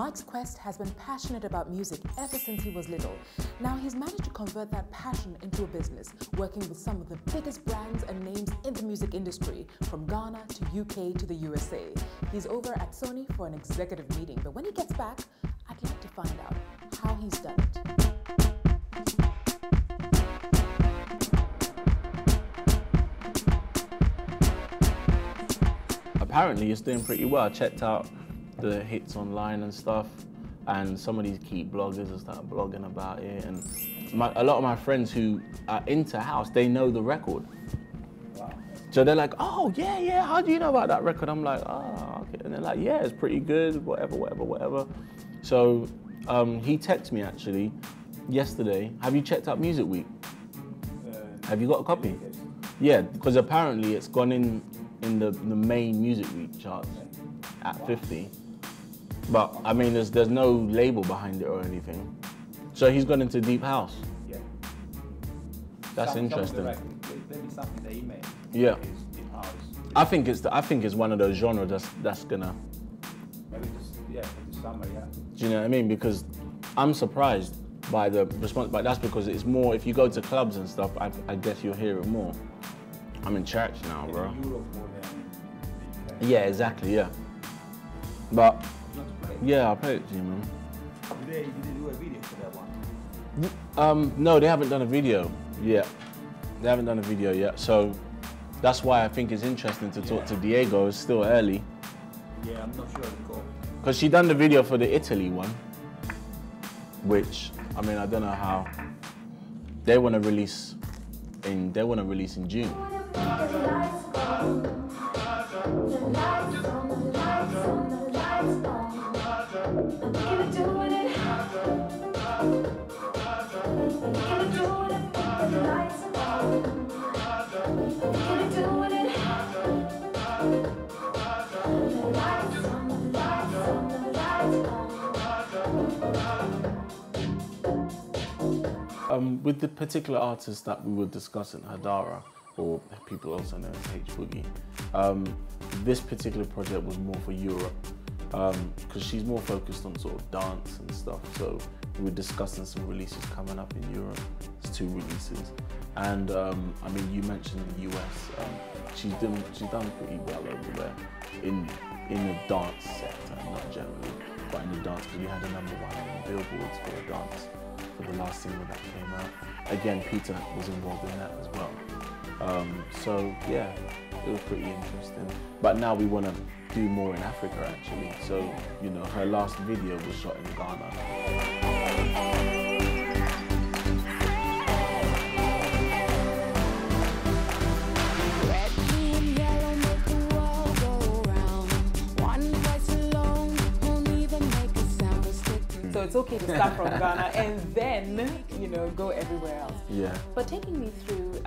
Mike's quest has been passionate about music ever since he was little. Now he's managed to convert that passion into a business, working with some of the biggest brands and names in the music industry, from Ghana to UK to the USA. He's over at Sony for an executive meeting, but when he gets back, I'd like to find out how he's done it. Apparently it's doing pretty well. I checked out the hits online and stuff, and some of these key bloggers have started blogging about it, and a lot of my friends who are into house, they know the record. Wow. So they're like, oh yeah, how do you know about that record? I'm like, oh, okay. And they're like, yeah, it's pretty good, whatever. So he texted me actually yesterday, have you checked out Music Week? Have you got a copy? Yeah, because apparently it's gone in the main Music Week charts at 50. But I mean, there's no label behind it or anything. So he's gone into deep house. Yeah. That's interesting. Maybe something that he made. Yeah. Is deep house. I think it's one of those genres that's gonna. Maybe this summer, yeah. Do you know what I mean? Because I'm surprised by the response, but that's because it's more. If you go to clubs and stuff, I guess you'll hear it more. I'm in church now, bro. In Europe more than. Yeah, exactly. Yeah. But. Yeah, I'll play it to you, man. Did they do a video for that one? No, they haven't done a video yet. They haven't done a video yet, so that's why I think it's interesting to talk to Diego. It's still early. Yeah, I'm not sure it'll go. Because she done the video for the Italy one, which, I mean, I don't know how. They want to release in June. With the particular artist that we were discussing, Hadara, or people also know as H Boogie, this particular project was more for Europe, because she's more focused on sort of dance and stuff. So we were discussing some releases coming up in Europe. It's 2 releases, and I mean, you mentioned the US. She's done pretty well over there in the dance sector, not generally, but in the dance, because we had a #1 on the billboards for a dance for the last single that came out. Again, Peter was involved in that as well. So yeah, it was pretty interesting. But now we want to do more in Africa actually. So, you know, her last video was shot in Ghana. So it's okay to start from Ghana and then, you know, go everywhere else. Yeah. But taking me through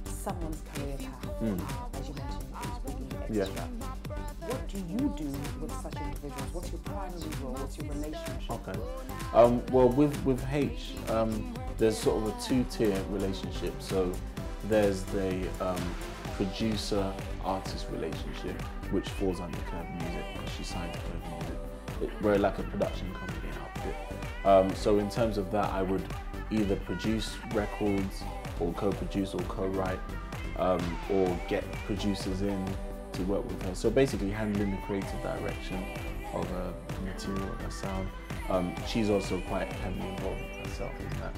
someone's career path, as you mentioned, extra. What do you do with such individuals? What's your primary role? What's your relationship? Okay. Well, with H, there's sort of a 2-tier relationship. So there's the producer-artist relationship, which falls under Curve Music, because she signed to Curve Music. We're like a production company outfit. So in terms of that, I would either produce records or co-produce or co-write, or get producers in to work with her. So basically handling the creative direction of her material, her sound. She's also quite heavily involved with herself in that.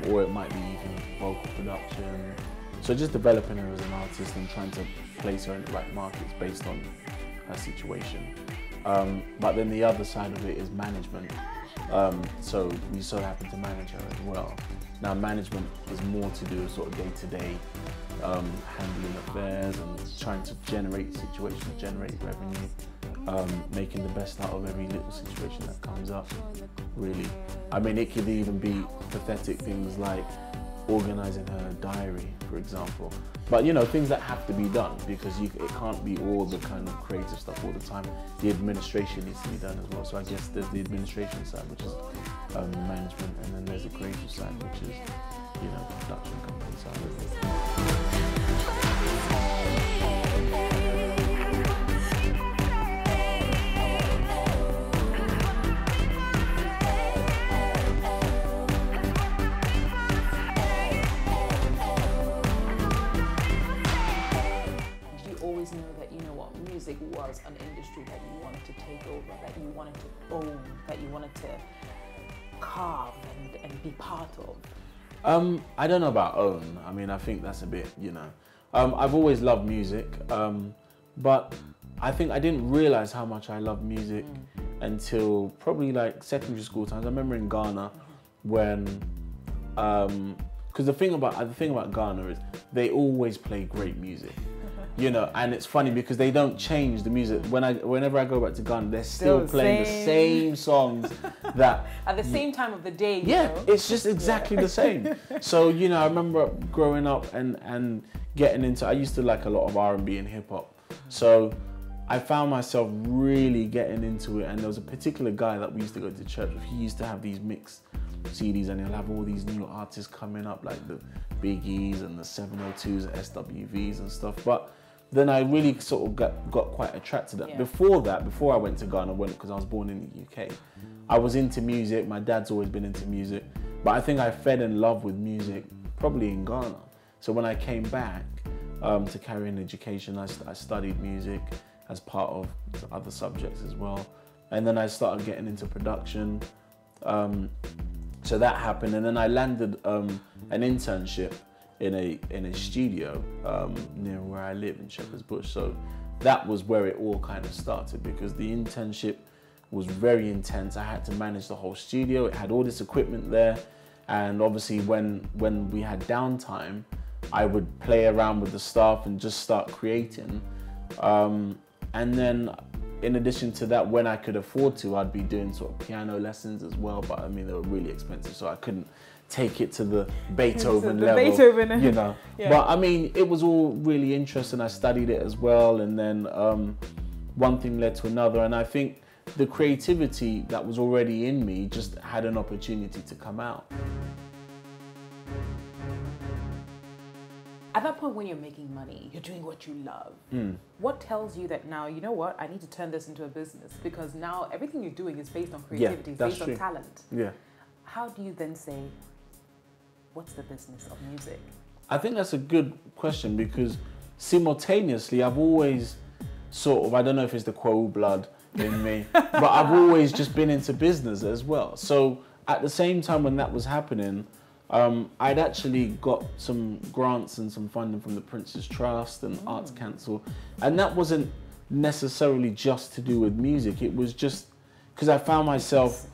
Or it might be even vocal production. So just developing her as an artist and trying to place her in the right markets based on her situation. But then the other side of it is management. So we so happen to manage her as well. Now management is more to do with sort of day-to-day handling affairs and trying to generate situations, generate revenue, making the best out of every little situation that comes up, really. I mean, it could even be pathetic things like organising her diary, for example. But you know, things that have to be done, because it can't be all the kind of creative stuff all the time. The administration needs to be done as well. So I guess there's the administration side, which is management, and then there's the creative side, which is, you know, production company side. music was an industry that you wanted to take over, that you wanted to own, that you wanted to carve and be part of? I don't know about own. I mean, I think that's a bit, you know. I've always loved music, but I think I didn't realize how much I love music until probably like secondary school times. I remember in Ghana when, because the thing about Ghana is they always play great music. You know, and it's funny because they don't change the music. Whenever I go back to Ghana, they're still playing the same songs that at the same time of the day. Yeah, it's just exactly the same. So, you know, I remember growing up and getting into. I used to like a lot of R&B and hip hop. So I found myself really getting into it. And there was a particular guy that we used to go to church with. He used to have these mixed CDs, and he'll have all these new artists coming up, like the Biggies and the 702s, SWVs and stuff. But then I really sort of got quite attracted to that. Yeah. Before I went to Ghana, because I was born in the UK, I was into music. My dad's always been into music, but I think I fell in love with music probably in Ghana. So when I came back to carry on education, I studied music as part of other subjects as well, and then I started getting into production. So that happened, and then I landed an internship in a studio near where I live in Shepherd's Bush. So that was where it all kind of started, because the internship was very intense. I had to manage the whole studio. It had all this equipment there, and obviously when we had downtime, I would play around with the staff and just start creating. And then in addition to that, when I could afford to, I'd be doing sort of piano lessons as well, but I mean, they were really expensive, so I couldn't take it to the Beethoven level, Beethoven. you know. Yeah. But I mean, it was all really interesting. I studied it as well, and then one thing led to another, and I think the creativity that was already in me just had an opportunity to come out. At that point when you're making money, you're doing what you love. What tells you that now, you know what, I need to turn this into a business? Because now everything you're doing is based on creativity, it's based on talent. Yeah. How do you then say, what's the business of music? I think that's a good question, because simultaneously I've always sort of, I don't know if it's the Kwau blood in me, but I've always just been into business as well. So at the same time when that was happening, I'd actually got some grants and some funding from the Prince's Trust and Arts Council, and that wasn't necessarily just to do with music. It was just because I found myself,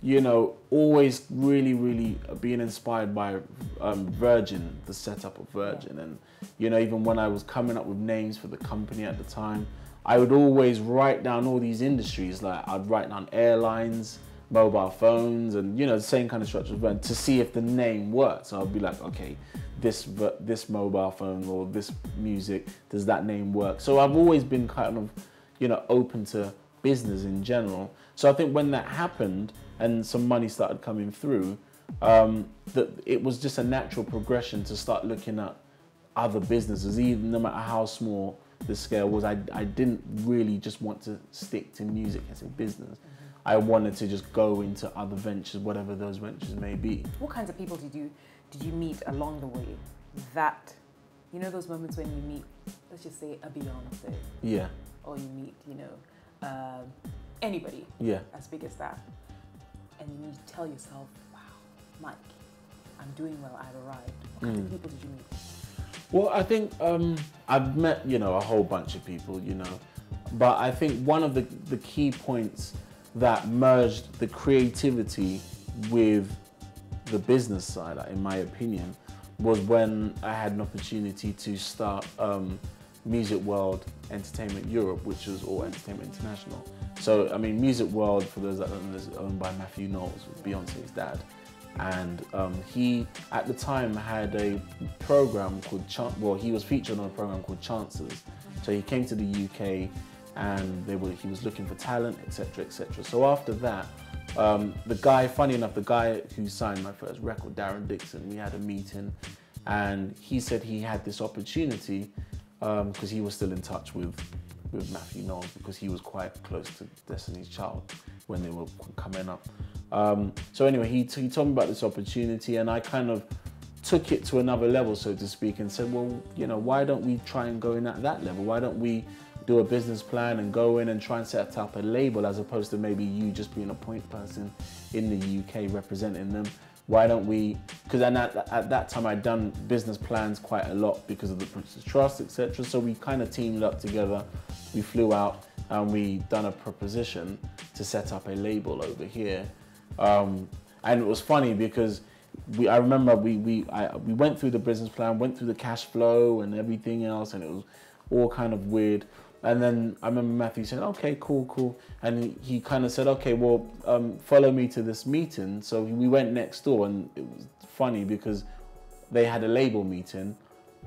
you know, always really being inspired by Virgin, the setup of Virgin. And, you know, even when I was coming up with names for the company at the time, I would always write down all these industries. Like I'd write down airlines, mobile phones, and, you know, the same kind of structure to see if the name worked. So I'd be like, okay, this mobile phone or this music, does that name work? So I've always been kind of, you know, open to business in general. So I think when that happened and some money started coming through, that it was just a natural progression to start looking at other businesses, even no matter how small the scale was. I didn't really just want to stick to music as a business. I wanted to just go into other ventures, whatever those ventures may be. What kinds of people did you meet along the way? That, you know, those moments when you meet, let's just say a Beyonce. Yeah. Or you meet, you know, anybody. Yeah. As big as that, and you tell yourself, "Wow, Mike, I'm doing well. I've arrived." What kinds of people did you meet? Well, I think I've met, you know, a whole bunch of people, you know, but I think one of the key points that merged the creativity with the business side, in my opinion, was when I had an opportunity to start Music World Entertainment Europe, which was all Entertainment International. So, I mean, Music World, for those that don't know, is owned by Matthew Knowles, Beyonce's dad. And he, at the time, had a program called, he was featured on a program called Chances. So he came to the UK, and he was looking for talent, etc., etc. So after that, the guy, funny enough, the guy who signed my first record, Darren Dixon, we had a meeting, and he said he had this opportunity because he was still in touch with Matthew Knowles, because he was quite close to Destiny's Child when they were coming up. So anyway, he told me about this opportunity, and I kind of took it to another level, so to speak, and said, well, you know, why don't we try and go in at that level? Why don't we do a business plan and go in and try and set up a label, as opposed to maybe you just being a point person in the UK representing them. Why don't we, because at that time I'd done business plans quite a lot because of the Prince's Trust, etc. So we kind of teamed up together, we flew out and we done a proposition to set up a label over here. And it was funny because I remember we went through the business plan, went through the cash flow and everything else, and it was all kind of weird. And then I remember Matthew saying, okay, cool. And he kind of said, okay, well, follow me to this meeting. So we went next door, and it was funny because they had a label meeting.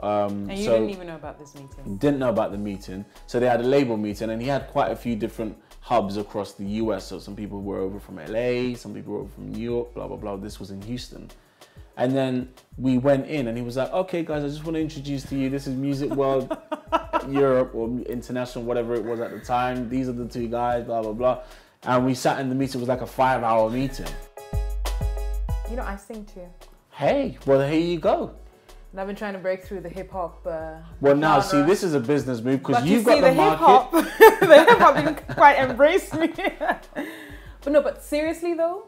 And you didn't even know about this meeting? Didn't know about the meeting. So they had a label meeting, and he had quite a few different hubs across the US. So some people were over from LA, some people were over from New York, blah, blah, blah. This was in Houston. And then we went in and he was like, okay guys, I just want to introduce to you, this is Music World Europe or International, whatever it was at the time. These are the two guys, blah, blah, blah. And we sat in the meeting, it was like a 5-hour meeting. You know, I sing too. Hey, well, here you go. And I've been trying to break through the hip hop. Well, now, genre. see, this is a business move because But you've got the market. The hip hop didn't quite embrace me. But no, but seriously though,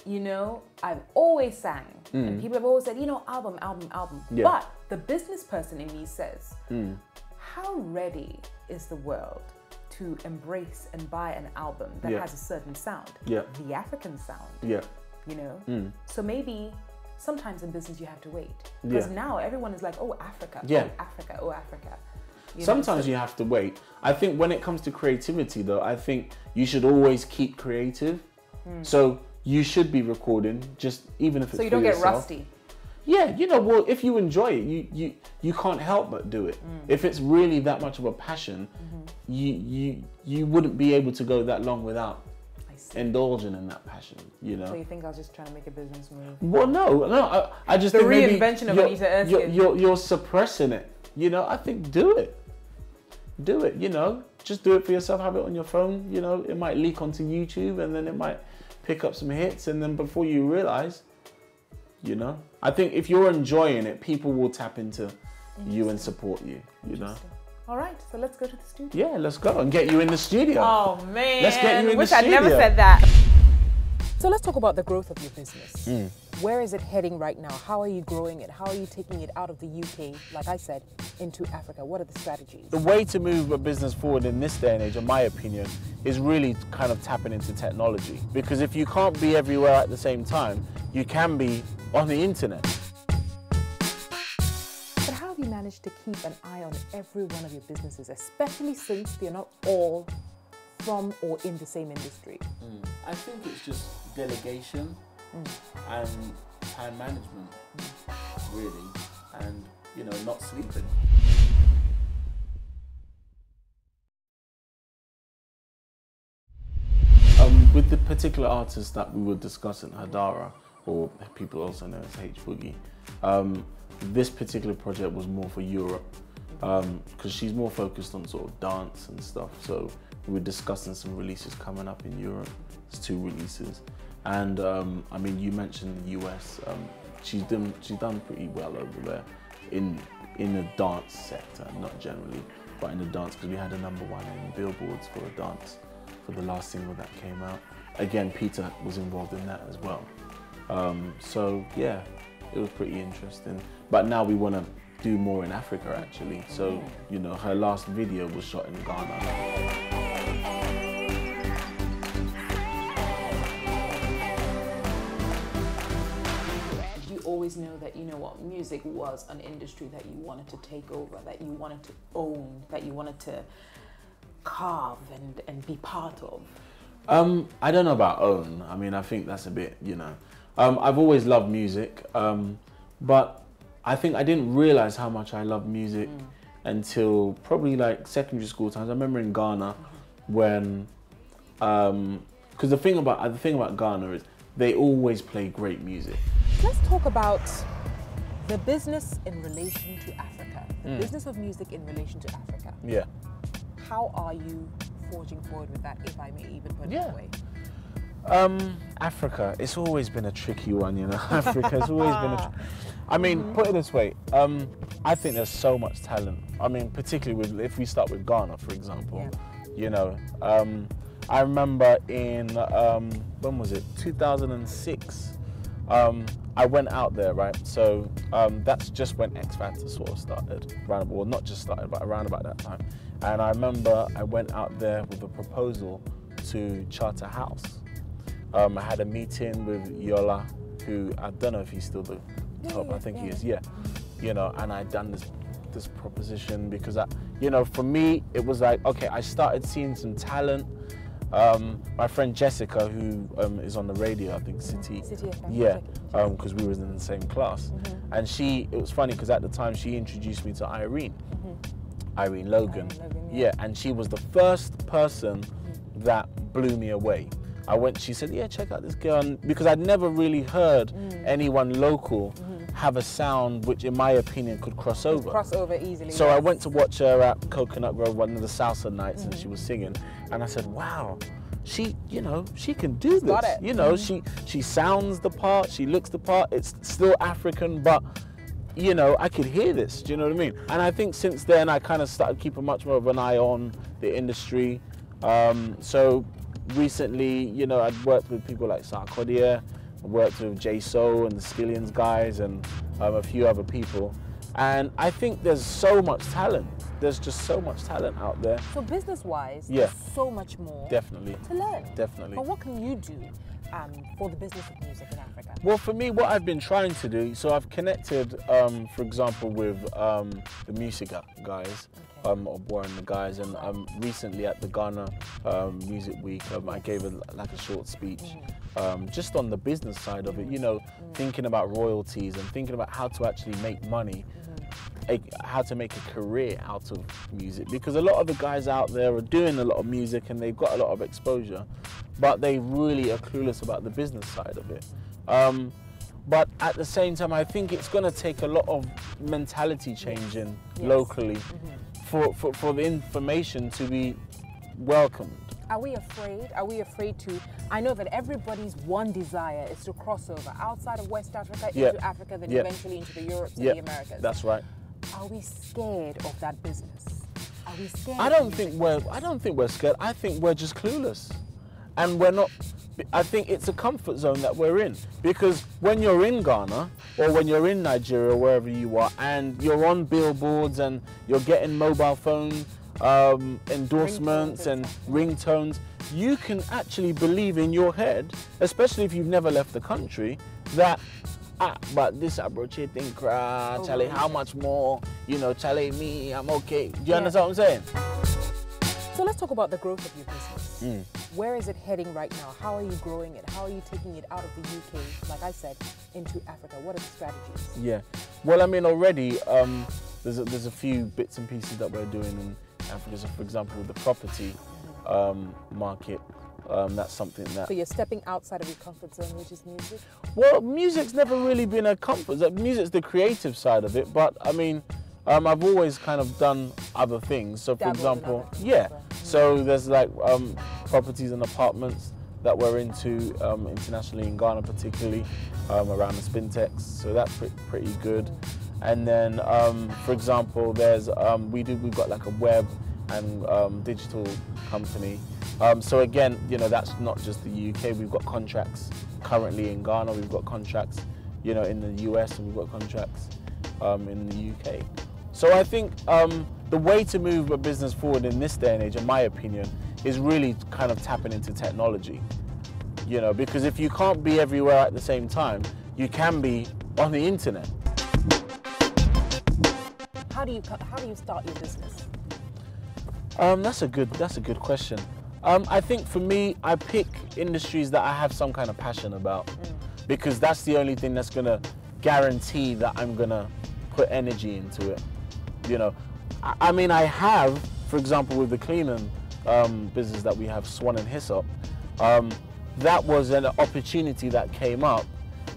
you know, I've always sang. And people have always said, you know, album. Yeah. But the business person in me says, how ready is the world to embrace and buy an album that has a certain sound? Yeah. The African sound. Yeah. You know? So maybe sometimes in business you have to wait. Because now everyone is like, oh, Africa, oh, Africa, oh, Africa. Sometimes you have to wait. I think when it comes to creativity though, I think you should always keep creative. So you should be recording, just even if it's so you don't get rusty. Yeah, you know, well, if you enjoy it, you can't help but do it. If it's really that much of a passion, you wouldn't be able to go that long without indulging in that passion, you know. So you think I was just trying to make a business move? Well, no, I just the think maybe reinvention of Anita Erskine. You're suppressing it, you know. I think do it, you know. Just do it for yourself. Have it on your phone, you know. It might leak onto YouTube, and then it might pick up some hits, and then before you realize, you know, I think if you're enjoying it, people will tap into you and support you, you know. All right, so let's go to the studio. Yeah, let's go and get you in the studio. Oh man, let's get you in the studio. Wish I'd never said that. So let's talk about the growth of your business. Where is it heading right now? How are you growing it? How are you taking it out of the UK, like I said, into Africa? What are the strategies? The way to move a business forward in this day and age, in my opinion, is really kind of tapping into technology. Because if you can't be everywhere at the same time, you can be on the internet. But how have you managed to keep an eye on every one of your businesses, especially since they're not all from or in the same industry? I think it's just delegation and time management, really, and, you know, not sleeping. With the particular artist that we were discussing, Hadara, or people also know as H Boogie, this particular project was more for Europe, because she's more focused on sort of dance and stuff. So we were discussing some releases coming up in Europe. It's 2 releases, and I mean, you mentioned the US. She's done pretty well over there in the dance sector, not generally, but in the dance, because we had a #1 in Billboards for a dance for the last single that came out. Again, Peter was involved in that as well. So yeah, it was pretty interesting. But now we want to do more in Africa, actually. So, you know, her last video was shot in Ghana. Always know that, you know what, music was an industry that you wanted to take over, that you wanted to own, that you wanted to carve and be part of? I don't know about own. I mean, I think that's a bit, you know. I've always loved music, but I think I didn't realize how much I love music until probably like secondary school times. I remember in Ghana when, because the thing about Ghana is they always play great music. Let's talk about the business in relation to Africa, the business of music in relation to Africa. Yeah. How are you forging forward with that, if I may even put it that way? Africa, it's always been a tricky one, you know. Africa's always been I mean, put it this way, I think there's so much talent. I mean, particularly if we start with Ghana, for example, you know. I remember in, when was it, 2006, I went out there, right? So that's just when X Factor sort of started, well, not just started, but around about that time. And I remember I went out there with a proposal to charter a house. I had a meeting with Yola, who I don't know if he's still the top. I think he is. Yeah, you know. And I'd done this proposition because you know, for me it was like, okay, I started seeing some talent. My friend Jessica, who is on the radio, I think City FM. Yeah, because we were in the same class, and it was funny because at the time she introduced me to Irene Logan. Yeah, and she was the first person that blew me away. She said, yeah, check out this girl, and because I'd never really heard anyone local have a sound which, in my opinion, could cross over. Cross over easily. So I went to watch her at Coconut Grove, one of the salsa nights, and she was singing, and I said, wow, she can do this. Got it. You know, she sounds the part, she looks the part. It's still African, but you know, I could hear this. Do you know what I mean? And I think since then I kind of started keeping much more of an eye on the industry. So recently, you know, I'd worked with people like Sarkodie, I worked with J So and the Skillions guys, and a few other people. And I think there's so much talent. There's just so much talent out there. So business-wise, there's so much more to learn. Definitely. But what can you do for the business of music in Africa? Well, for me, what I've been trying to do, so I've connected, for example, with the music guys, or Warren the guys, and recently at the Ghana Music Week, I gave like a short speech just on the business side of it, you know, thinking about royalties and thinking about how to actually make money, how to make a career out of music, because a lot of the guys out there are doing a lot of music and they've got a lot of exposure, but they really are clueless about the business side of it. But at the same time, I think it's going to take a lot of mentality changing locally for the information to be welcomed. Are we afraid? Are we afraid to? I know that everybody's one desire is to cross over outside of West Africa into Africa, then eventually into the Europes and the Americas. That's right. Are we scared of that business? Are we scared? I don't think we're scared. I think we're just clueless, and we're not. I think it's a comfort zone that we're in, because when you're in Ghana or when you're in Nigeria, wherever you are, and you're on billboards and you're getting mobile phone endorsements and ringtones, you can actually believe in your head, especially if you've never left the country, that but this abroche thing, Charlie, how much more? You know, Charlie, me, I'm okay. Do you understand what I'm saying? So let's talk about the growth of your business. Where is it heading right now? How are you growing it? How are you taking it out of the UK, like I said, into Africa? What are the strategies? Yeah, well, I mean, already there's a few bits and pieces that we're doing in Africa. So, for example, with the property market, that's something that... So you're stepping outside of your comfort zone, which is music? Well, music's never really been a comfort zone. Music's the creative side of it, but I mean, I've always kind of done other things. So, for example, so there's like properties and apartments that we're into internationally, in Ghana particularly, around the Spintex. So that's pretty good. And then, for example, there's we've got like a web and digital company. So again, you know, that's not just the UK. We've got contracts currently in Ghana. We've got contracts, you know, in the US, and we've got contracts in the UK. So I think the way to move a business forward in this day and age, in my opinion, is really kind of tapping into technology. You know, because if you can't be everywhere at the same time, you can be on the internet. How do you start your business? That's a good question. I think for me, I pick industries that I have some kind of passion about, because that's the only thing that's gonna guarantee that I'm gonna put energy into it. You know, I mean, I have, for example, with the cleaning business that we have, Swan and Hyssop, that was an opportunity that came up,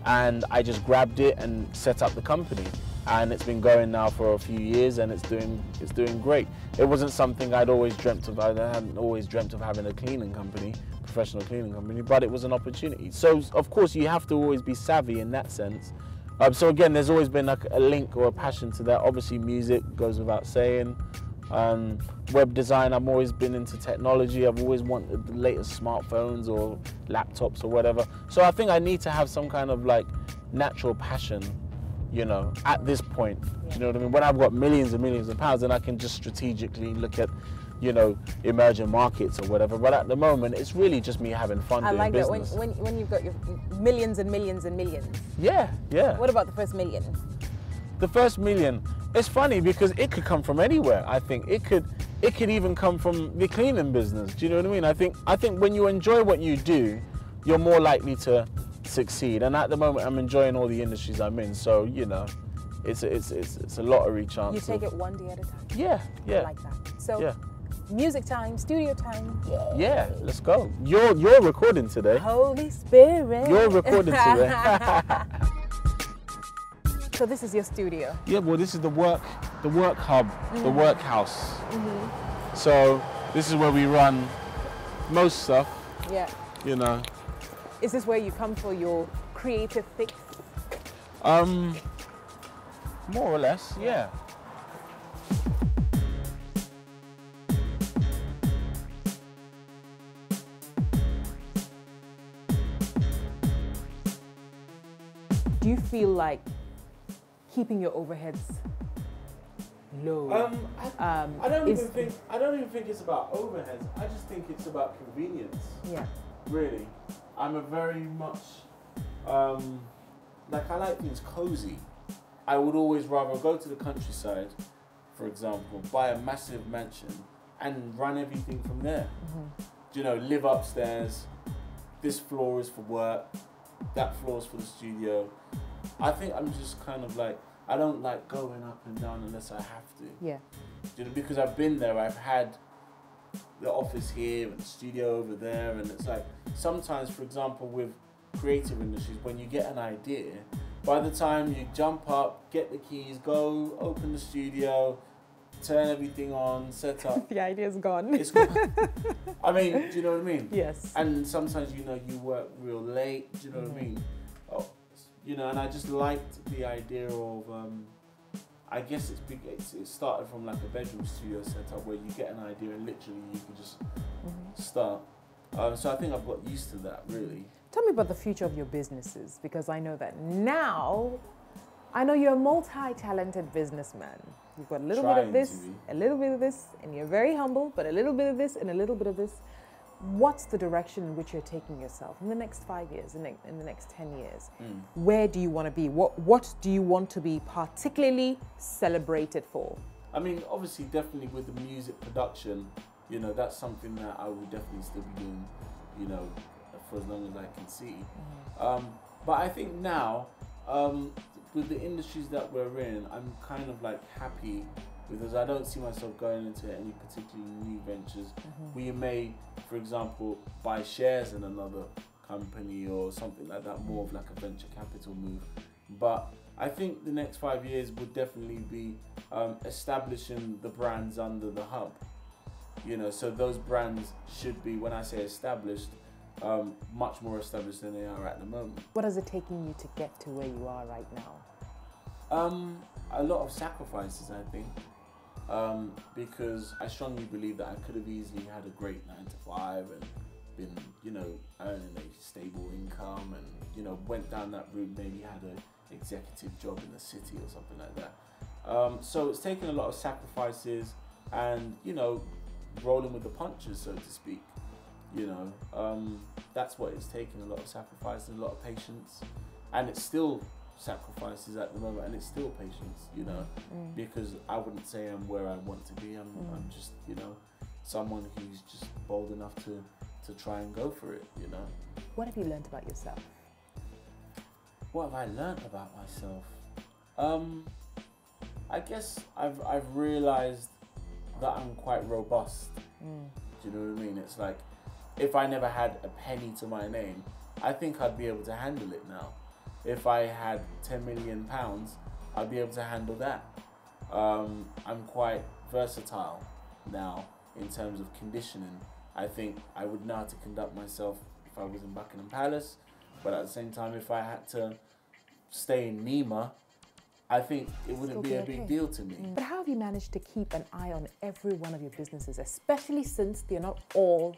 and I just grabbed it and set up the company. And it's been going now for a few years, and it's doing great. It wasn't something I'd always dreamt of. I hadn't always dreamt of having a cleaning company professional cleaning company, but it was an opportunity. So of course you have to always be savvy in that sense. So again, there's always been like a link or a passion to that. Obviously music goes without saying. Web design, I've always been into technology. I've always wanted the latest smartphones or laptops or whatever. So I think I need to have some kind of like natural passion, you know, at this point. Do you know what I mean? When I've got millions and millions of pounds, then I can just strategically look at, you know, emerging markets or whatever. But at the moment, it's really just me having fun doing business. I like that when you've got your millions and millions and millions. Yeah, yeah. What about the first million? The first million, it's funny because it could come from anywhere. I think it could even come from the cleaning business. Do you know what I mean? I think when you enjoy what you do, you're more likely to succeed. And at the moment, I'm enjoying all the industries I'm in. So you know, it's a lottery chance. You take it one day at a time. Yeah, yeah. I like that. So. Yeah. Music time, studio time. Yeah, let's go. You're recording today. Holy Spirit. You're recording today. So this is your studio. Yeah, well, this is the work hub, the workhouse. So this is where we run most stuff. Yeah. You know. Is this where you come for your creative fix? More or less, yeah. Do you feel like keeping your overheads low? I don't even think it's about overheads. I just think it's about convenience. Yeah. Really, I'm a very much like I like things cozy. I would always rather go to the countryside, for example, buy a massive mansion and run everything from there. You know, live upstairs. This floor is for work. That floor is for the studio. I think I'm just kind of like, I don't like going up and down unless I have to. Yeah. You know, because I've been there, I've had the office here and the studio over there, and it's like, sometimes, for example, with creative industries, when you get an idea, by the time you jump up, get the keys, go open the studio, turn everything on, set up. The idea's gone. It's gone. I mean, do you know what I mean? Yes. And sometimes, you know, you work real late, do you know what I mean? Oh, you know, and I just liked the idea of, I guess it started from like a bedroom studio setup where you get an idea and literally you can just start. So I think I've got used to that, really. Tell me about the future of your businesses, because I know that now, I know you're a multi-talented businessman. You've got a little bit of this, a little bit of this, and you're very humble, but a little bit of this and a little bit of this. What's the direction in which you're taking yourself in the next 5 years, in the next 10 years? Where do you want to be? What do you want to be particularly celebrated for? I mean, obviously, definitely with the music production, you know, that's something that I will definitely still be doing, you know, for as long as I can see. But I think now, with the industries that we're in, I'm kind of like happy because I don't see myself going into any particularly new ventures. We may, for example, buy shares in another company or something like that, more of like a venture capital move. But I think the next 5 years would definitely be establishing the brands under the hub. You know, so those brands should be, when I say established, much more established than they are at the moment. What is it taking you to get to where you are right now? A lot of sacrifices, I think, because I strongly believe that I could have easily had a great 9 to 5 and been, you know, earning a stable income and, you know, went down that route, maybe had an executive job in the city or something like that. So it's taken a lot of sacrifices and, you know, rolling with the punches, so to speak. You know, that's what it's taken, a lot of sacrifice and a lot of patience, and it's still sacrifices at the moment, and it's still patience, you know, because I wouldn't say I'm where I want to be. I'm just, you know, someone who's just bold enough to try and go for it, you know. What have you learned about yourself? What have I learned about myself? I guess I've realized that I'm quite robust. Do you know what I mean? It's like, if I never had a penny to my name, I think I'd be able to handle it now. If I had £10 million, I'd be able to handle that. I'm quite versatile now in terms of conditioning. I think I would know how to conduct myself if I was in Buckingham Palace, but at the same time, if I had to stay in Nima, I think it wouldn't be a big deal to me. But how have you managed to keep an eye on every one of your businesses, especially since they're not all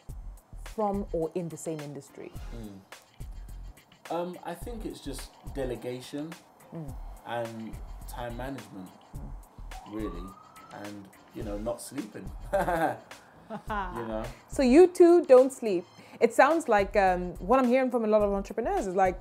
from or in the same industry? I think it's just delegation and time management, really, and, you know, not sleeping. You know? So you two don't sleep. It sounds like what I'm hearing from a lot of entrepreneurs is like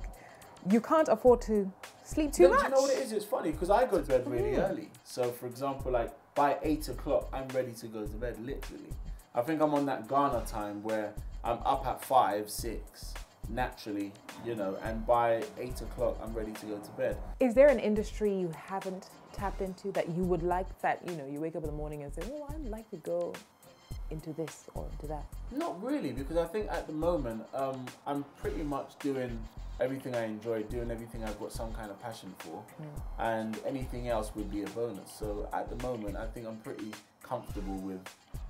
you can't afford to sleep too much. Do you know what it is? It's funny because I go to bed really early. So, for example, like by 8 o'clock, I'm ready to go to bed, literally. I think I'm on that Ghana time where I'm up at 5, 6, naturally, you know, and by 8 o'clock, I'm ready to go to bed. Is there an industry you haven't tapped into that you would like that, you know, you wake up in the morning and say, oh, I'd like to go into this or into that? Not really, because I think at the moment, I'm pretty much doing everything I enjoy, doing everything I've got some kind of passion for, and anything else would be a bonus. So at the moment, I think I'm pretty comfortable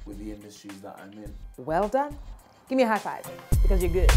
with the industries that I'm in. Well done. Give me a high five because you're good.